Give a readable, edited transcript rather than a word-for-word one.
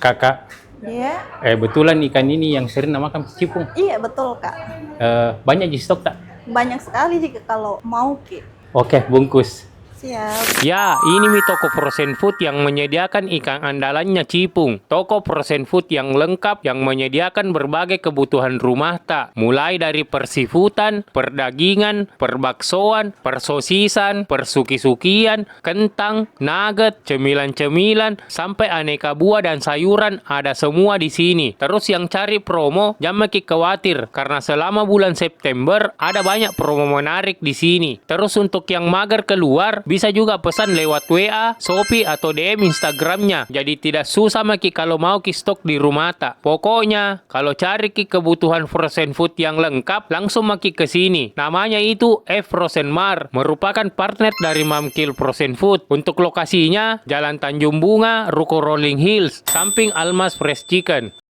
Kakak, Iya, betulan ikan ini yang sering nama makan cipung. iya betul Kak. Banyak di stok tak? Banyak sekali jika kalau mau Ki. Oke, bungkus. Siap. Ya, ini mi toko frozen food yang menyediakan ikan andalannya cipung. Toko frozen food yang lengkap yang menyediakan berbagai kebutuhan rumah tak. Mulai dari persifutan, perdagingan, perbaksoan, persosisan, persuki-sukian, kentang, nugget, cemilan-cemilan, sampai aneka buah dan sayuran ada semua di sini. Terus yang cari promo, jangan khawatir karena selama bulan September ada banyak promo menarik di sini. Terus untuk yang mager keluar, bisa juga pesan lewat WA, Shopee atau DM Instagramnya. Jadi tidak susah maki kalau mau ki stok di rumah tak. Pokoknya kalau cari ki kebutuhan frozen food yang lengkap, langsung maki ke sini. Namanya itu Frozen Mart, merupakan partner dari Mamkil Frozen Food. Untuk lokasinya Jalan Tanjung Bunga, Ruko Rolling Hills, samping Almas Fresh Chicken.